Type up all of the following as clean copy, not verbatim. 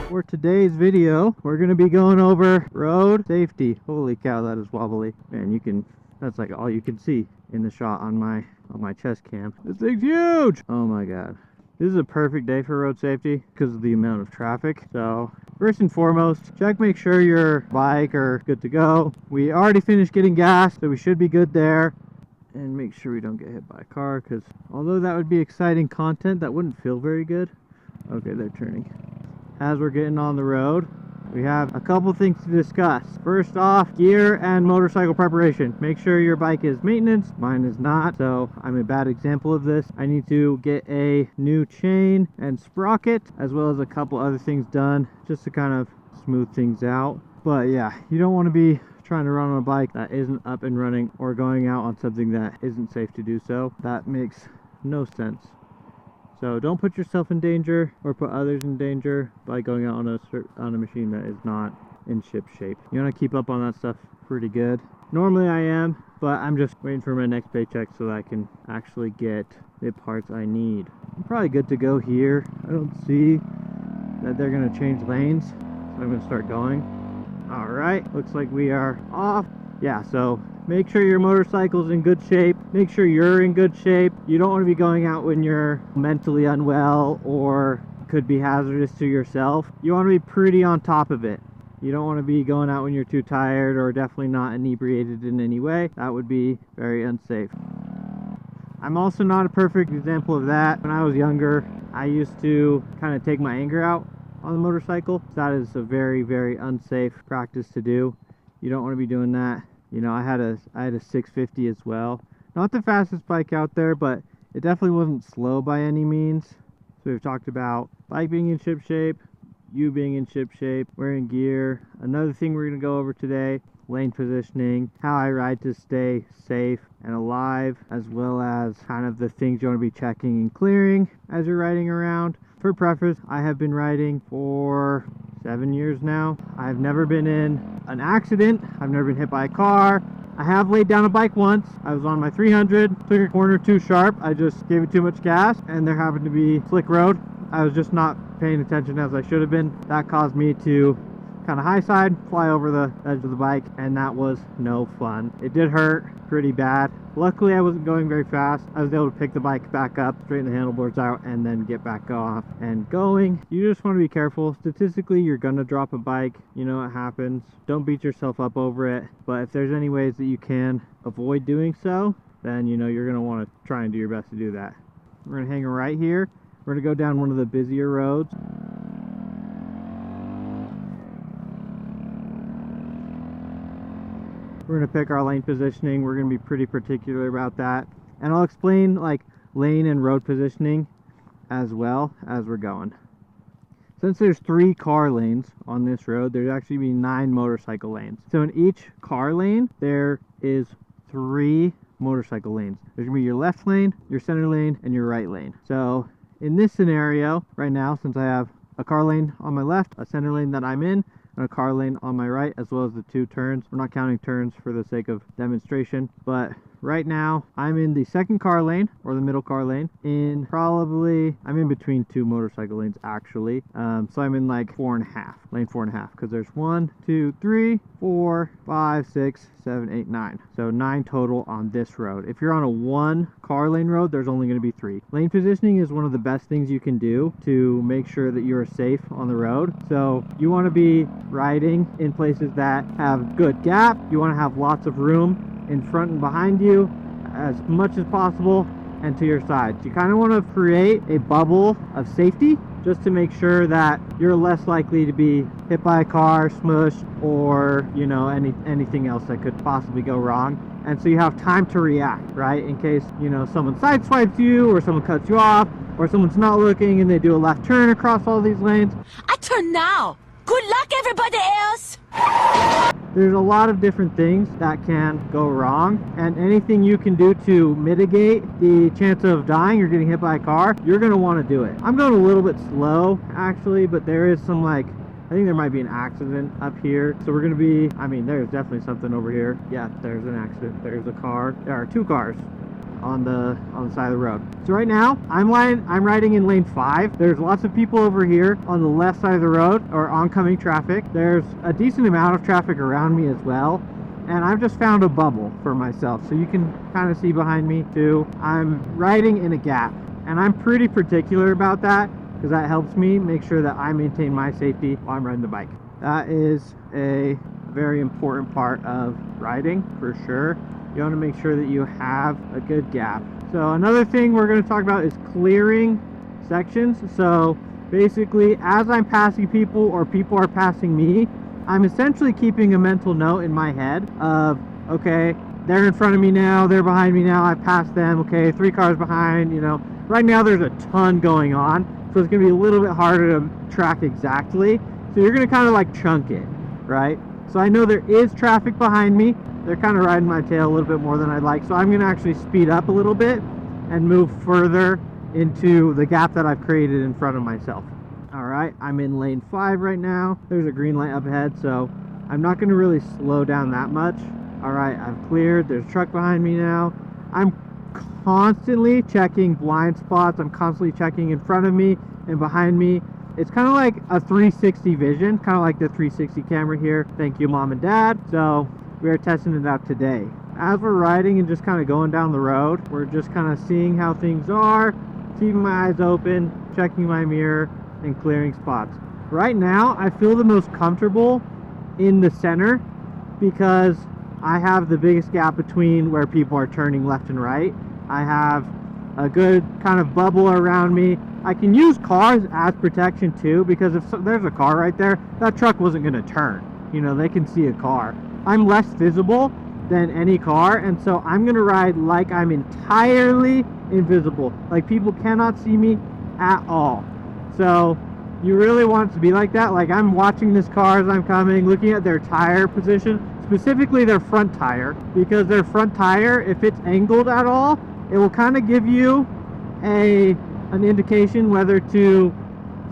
For today's video, we're going to be going over road safety. Holy cow, that is wobbly. Man, that's like all you can see in the shot on my chest cam. This thing's huge! Oh my god. This is a perfect day for road safety because of the amount of traffic. So first and foremost, make sure your bike are good to go. We already finished getting gas, so we should be good there. And make sure we don't get hit by a car, because although that would be exciting content, that wouldn't feel very good. Okay, they're turning. As we're getting on the road, we have a couple things to discuss. First off, gear and motorcycle preparation. Make sure your bike is maintenance. Mine is not, so I'm a bad example of this. I need to get a new chain and sprocket, as well as a couple other things done, just to kind of smooth things out. But yeah, you don't want to be trying to run on a bike that isn't up and running, or going out on something that isn't safe to do so. That makes no sense. So don't put yourself in danger or put others in danger by going out on a machine that is not in ship shape. You want to keep up on that stuff pretty good. Normally I am, but I'm just waiting for my next paycheck so that I can actually get the parts I need. I'm probably good to go here. I don't see that they're going to change lanes, so I'm going to start going. Alright, looks like we are off. Yeah, so make sure your motorcycle's in good shape. Make sure you're in good shape. You don't want to be going out when you're mentally unwell or could be hazardous to yourself. You want to be pretty on top of it. You don't want to be going out when you're too tired or definitely not inebriated in any way. That would be very unsafe. I'm also not a perfect example of that. When I was younger, I used to kind of take my anger out on the motorcycle. That is a very, very unsafe practice to do. You don't want to be doing that. You know, I had a 650 as well. Not the fastest bike out there, but it definitely wasn't slow by any means. So we've talked about bike being in ship shape, you being in ship shape, wearing gear. Another thing we're going to go over today, lane positioning, how I ride to stay safe and alive, as well as kind of the things you want to be checking and clearing as you're riding around. For preface, I have been riding for 7 years now. I've never been in an accident. I've never been hit by a car. I have laid down a bike once. I was on my 300, took a corner too sharp. I just gave it too much gas, and there happened to be slick road. I was just not paying attention as I should have been. That caused me to kind of high side, fly over the edge of the bike, and that was no fun. It did hurt pretty bad. Luckily, I wasn't going very fast. I was able to pick the bike back up, straighten the handlebars out, and then get back off and going. You just want to be careful. Statistically, you're gonna drop a bike. You know it happens. Don't beat yourself up over it. But if there's any ways that you can avoid doing so, then you know you're gonna want to try and do your best to do that. We're gonna hang right here. We're gonna go down one of the busier roads. We're going to pick our lane positioning. We're going to be pretty particular about that. And I'll explain like lane and road positioning as well as we're going. Since there's 3 car lanes on this road, there's actually be 9 motorcycle lanes. So in each car lane, there is 3 motorcycle lanes. There's going to be your left lane, your center lane, and your right lane. So in this scenario right now, since I have a car lane on my left, a center lane that I'm in, and a car lane on my right, as well as the 2 turns. We're not counting turns for the sake of demonstration, but right now I'm in the second car lane, or the middle car lane, I'm in between 2 motorcycle lanes actually. So I'm in like 4.5, lane 4.5, because there's 1, 2, 3, 4, 5, 6, 7, 8, 9. So 9 total on this road. If you're on a 1 car lane road, there's only going to be 3. Lane positioning is one of the best things you can do to make sure that you're safe on the road. So you want to be riding in places that have good gap. You want to have lots of room in front and behind you as much as possible, and to your sides. You kind of want to create a bubble of safety just to make sure that you're less likely to be hit by a car, smushed, or you know, anything else that could possibly go wrong. And so you have time to react, right? In case, you know, someone sideswipes you, or someone cuts you off, or someone's not looking and they do a left turn across all these lanes. I turn now. Good luck, everybody else. There's a lot of different things that can go wrong, and anything you can do to mitigate the chance of dying or getting hit by a car, you're going to want to do it. I'm going a little bit slow actually, but there is some I think there might be an accident up here. So we're going to be, there's definitely something over here. Yeah, there's an accident. There's a car. There are 2 cars. on the side of the road. So right now I'm riding in lane 5. There's lots of people over here on the left side of the road, or oncoming traffic. There's a decent amount of traffic around me as well, and I've just found a bubble for myself, so you can kind of see behind me too. I'm riding in a gap, and I'm pretty particular about that because that helps me make sure that I maintain my safety while I'm riding the bike. That is a very important part of riding for sure. You want to make sure that you have a good gap. So another thing we're going to talk about is clearing sections. So basically, as I'm passing people or people are passing me, I'm essentially keeping a mental note in my head of, okay, they're in front of me now, they're behind me now, I passed them, okay, 3 cars behind, you know. Right now there's a ton going on, so it's going to be a little bit harder to track exactly. So you're going to kind of like chunk it, right? So I know there is traffic behind me. They're kind of riding my tail a little bit more than I'd like. So I'm going to actually speed up a little bit and move further into the gap that I've created in front of myself. All right, I'm in lane 5 right now. There's a green light up ahead, so I'm not going to really slow down that much. All right, I've cleared. There's a truck behind me now. I'm constantly checking blind spots. I'm constantly checking in front of me and behind me. It's kind of like a 360 vision, kind of like the 360 camera here. Thank you, Mom and Dad. So we are testing it out today. As we're riding and just kind of going down the road, we're just kind of seeing how things are, keeping my eyes open, checking my mirror, and clearing spots. Right now, I feel the most comfortable in the center because I have the biggest gap between where people are turning left and right. I have a good kind of bubble around me. I can use cars as protection too, because if there's a car right there, that truck wasn't going to turn. You know, they can see a car. I'm less visible than any car, and so I'm going to ride like I'm entirely invisible. Like people cannot see me at all. So you really want it to be like that. Like I'm watching this car as I'm coming, looking at their tire position, specifically their front tire, because their front tire, if it's angled at all, it will kind of give you an indication whether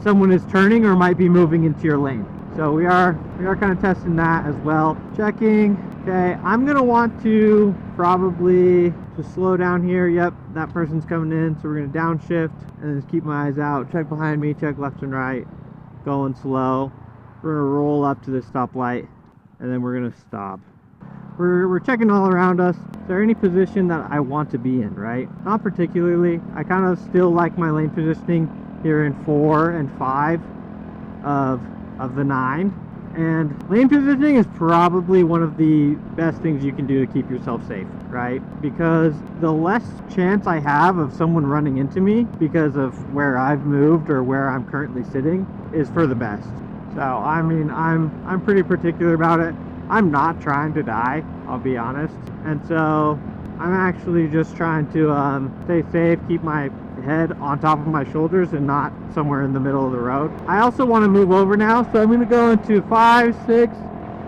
someone is turning or might be moving into your lane. So we are kind of testing that as well. Checking. Okay, I'm gonna want to probably just slow down here. Yep, that person's coming in, so we're gonna downshift and just keep my eyes out. Check behind me, check left and right, going slow. We're gonna roll up to the stoplight and then we're gonna stop. We're checking all around us. Is there any position that I want to be in, right? Not particularly. I kind of still like my lane positioning here in 4 and 5 of the 9. And lane positioning is probably one of the best things you can do to keep yourself safe, right? Because the less chance I have of someone running into me because of where I've moved or where I'm currently sitting is for the best. So, I mean, I'm pretty particular about it. I'm not trying to die, I'll be honest. And so I'm actually just trying to stay safe, keep my head on top of my shoulders and not somewhere in the middle of the road. I also want to move over now, so I'm going to go into 5, 6,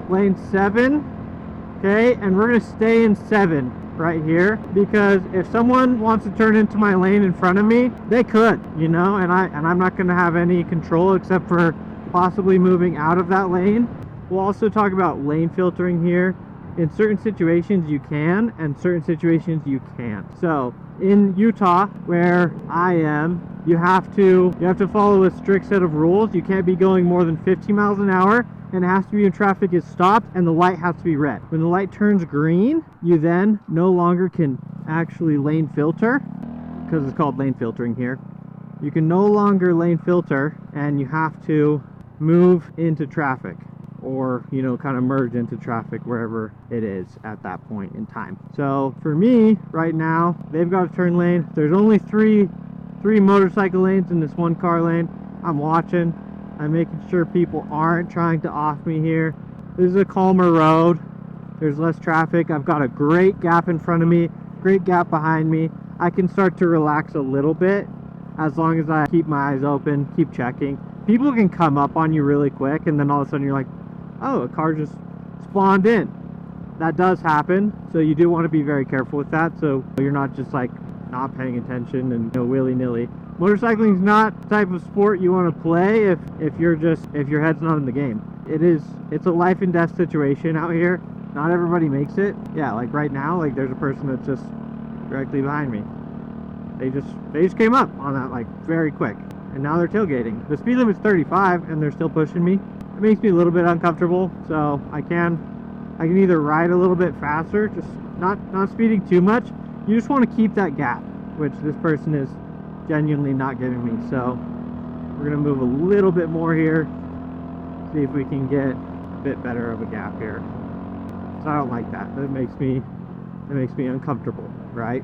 lane 7. Okay, and we're going to stay in 7 right here, because if someone wants to turn into my lane in front of me, they could, you know, and I'm not going to have any control except for possibly moving out of that lane. We'll also talk about lane filtering here. In certain situations you can, and certain situations you can't. So in Utah, where I am, you have to follow a strict set of rules. You can't be going more than 50 miles an hour, and it has to be when traffic is stopped and the light has to be red. When the light turns green, you then no longer can actually lane filter, because it's called lane filtering here. You can no longer lane filter, and you have to move into traffic, or, you know, kind of merge into traffic wherever it is at that point in time. So for me right now, they've got a turn lane. There's only three motorcycle lanes in this one car lane. I'm watching. I'm making sure people aren't trying to off me here. This is a calmer road. There's less traffic. I've got a great gap in front of me, great gap behind me. I can start to relax a little bit as long as I keep my eyes open, keep checking. People can come up on you really quick, and then all of a sudden you're like, oh, a car just spawned in. That does happen, so you do want to be very careful with that, so you're not just like not paying attention and, you know, willy-nilly. Motorcycling is not the type of sport you want to play if your head's not in the game. It's a life and death situation out here. Not everybody makes it. Yeah, like right now, like there's a person that's just directly behind me. They just came up on that like very quick, and now they're tailgating. The speed limit's 35 and they're still pushing me. It makes me a little bit uncomfortable, so I can either ride a little bit faster, just not speeding too much. You just want to keep that gap, which this person is genuinely not giving me. So we're gonna move a little bit more here, see if we can get a bit better of a gap here. So I don't like that. That makes me uncomfortable, right?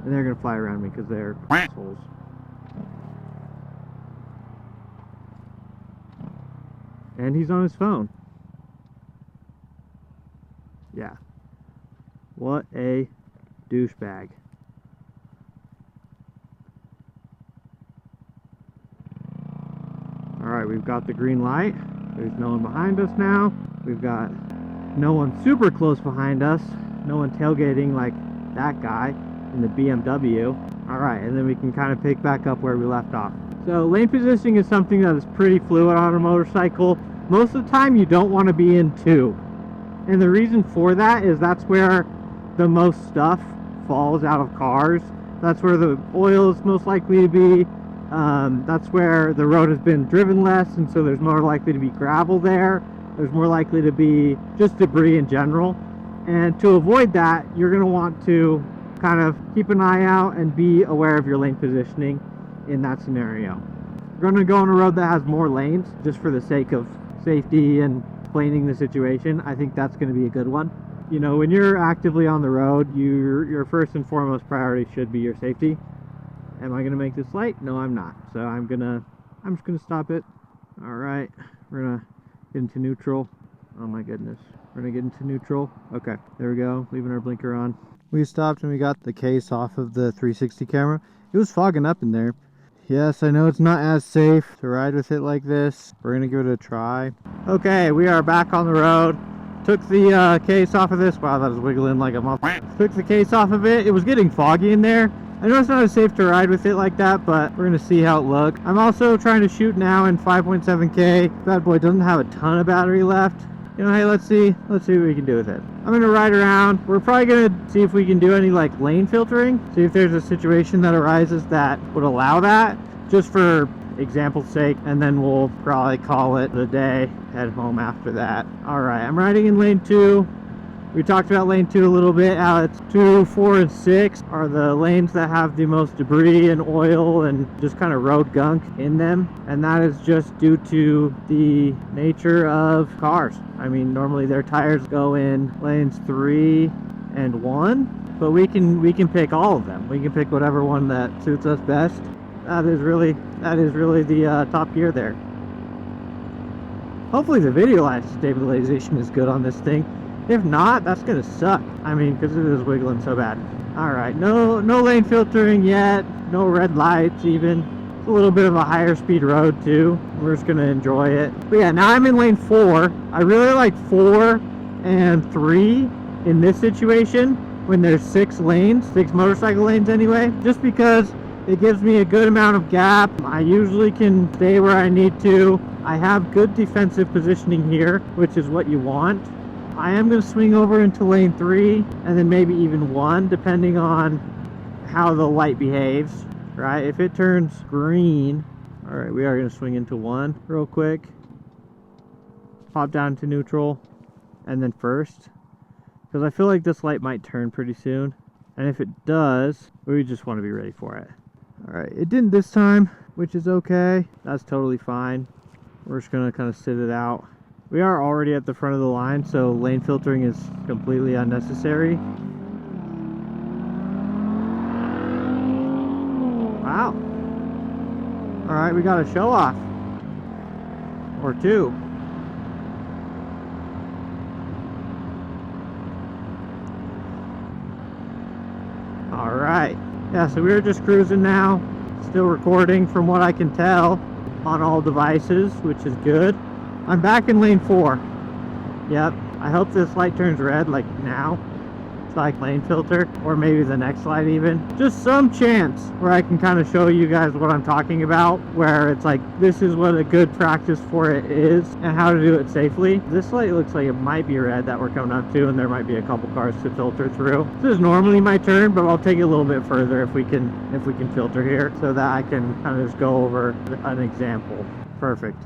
And they're gonna fly around me because they're assholes. And he's on his phone. Yeah. What a douchebag. Alright, we've got the green light. There's no one behind us now. We've got no one super close behind us. No one tailgating like that guy in the BMW. Alright, and then we can kind of pick back up where we left off. So lane positioning is something that is pretty fluid on a motorcycle. Most of the time you don't want to be in two. And the reason for that is that's where the most stuff falls out of cars. That's where the oil is most likely to be. That's where the road has been driven less, and so there's more likely to be gravel there. There's more likely to be just debris in general. And to avoid that, you're going to want to kind of keep an eye out and be aware of your lane positioning in that scenario. We're going to go on a road that has more lanes just for the sake of safety and explaining the situation. I think that's going to be a good one. You know, when you're actively on the road, your first and foremost priority should be your safety. Am I going to make this light? No, I'm not. So I'm just going to stop it. All right, we're going to get into neutral. Oh my goodness. We're going to get into neutral. Okay, there we go. Leaving our blinker on. We stopped and we got the case off of the 360 camera. It was fogging up in there. Yes, I know it's not as safe to ride with it like this. We're gonna give it a try. Okay, we are back on the road. Took the case off of this. Wow, that was wiggling like a muff. Took the case off of it. It was getting foggy in there. I know it's not as safe to ride with it like that, but we're gonna see how it looks. I'm also trying to shoot now in 5.7K. Bad boy doesn't have a ton of battery left. You know, hey, let's see what we can do with it. I'm gonna ride around. We're probably gonna see if we can do any like lane filtering. See if there's a situation that arises that would allow that, just for example's sake, and then we'll probably call it a day, head home after that. All right, I'm riding in lane 2. We talked about lane 2 a little bit. It's 2, 4, and 6 are the lanes that have the most debris and oil and just kind of road gunk in them. And that is just due to the nature of cars. I mean, normally their tires go in lanes 3 and 1, but we can pick all of them. We can pick whatever one that suits us best. That is really the top gear there. Hopefully the video line stabilization is good on this thing. If not, that's gonna suck. I mean, because it is wiggling so bad. Alright, no lane filtering yet. No red lights even. It's a little bit of a higher speed road too. We're just gonna enjoy it. But yeah, now I'm in lane 4. I really like 4 and 3 in this situation when there's 6 lanes, 6 motorcycle lanes anyway. Just because it gives me a good amount of gap. I usually can stay where I need to. I have good defensive positioning here, which is what you want. I am going to swing over into lane 3 and then maybe even 1 depending on how the light behaves, right? If it turns green, all right, we are going to swing into 1 real quick, pop down to neutral, and then first, because I feel like this light might turn pretty soon, and if it does, we just want to be ready for it. All right, it didn't this time, which is okay. That's totally fine. We're just going to kind of sit it out. We are already at the front of the line, so lane filtering is completely unnecessary. Wow. Alright, we got a show off. Or 2. Alright. Yeah, so we're just cruising now. Still recording from what I can tell on all devices, which is good. I'm back in lane 4. Yep. I hope this light turns red like now. like lane filter, or maybe the next slide even. Just some chance where I can kind of show you guys what I'm talking about, where it's like, this is what a good practice for it is and how to do it safely. This light looks like it might be red that we're coming up to, and there might be a couple cars to filter through. This is normally my turn, but I'll take it a little bit further if we can filter here, so that I can kind of just go over an example. Perfect.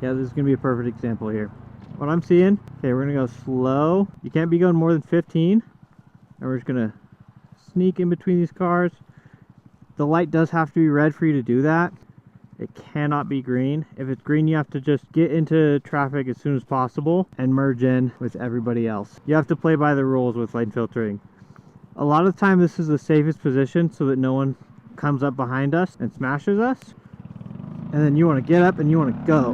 Yeah, this is gonna be a perfect example here. What I'm seeing, okay, we're gonna go slow. You can't be going more than 15. And we're just gonna sneak in between these cars. The light does have to be red for you to do that. It cannot be green. If it's green, you have to just get into traffic as soon as possible and merge in with everybody else. You have to play by the rules with lane filtering. A lot of the time, this is the safest position so that no one comes up behind us and smashes us. And then you want to get up and you want to go.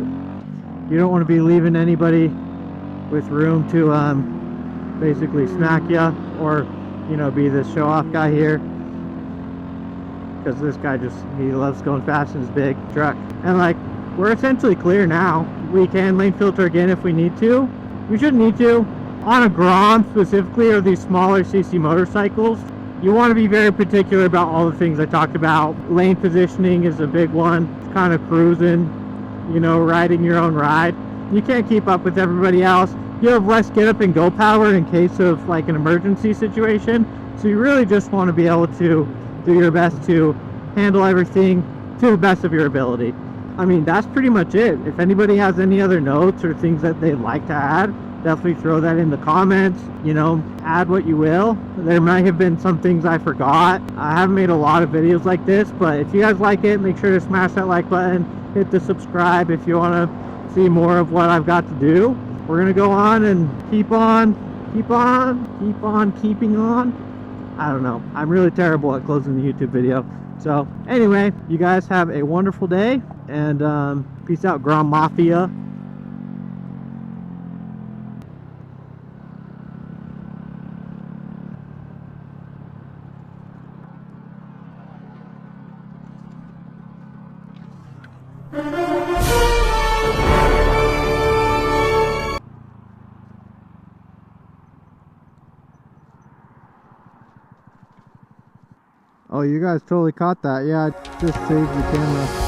You don't want to be leaving anybody with room to basically smack you, or you know, be the show-off guy here, because this guy he loves going fast in his big truck. And like, we're essentially clear now. We can lane filter again if we need to. We shouldn't need to. On a Grom specifically, or these smaller CC motorcycles, you want to be very particular about all the things I talked about. Lane positioning is a big one. It's kind of cruising, you know, riding your own ride. You can't keep up with everybody else. You have less get up and go power in case of like an emergency situation. So you really just want to be able to do your best to handle everything to the best of your ability. I mean, that's pretty much it. If anybody has any other notes or things that they'd like to add, definitely throw that in the comments. You know, add what you will. There might have been some things I forgot. I haven't made a lot of videos like this, but if you guys like it, make sure to smash that like button, hit the subscribe if you want to see more of what I've got to do. We're gonna go on and keep on keeping on. I don't know, I'm really terrible at closing the YouTube video. So anyway, you guys have a wonderful day, and peace out, Grom Mafia. Oh, you guys totally caught that. Yeah, I just saved the camera.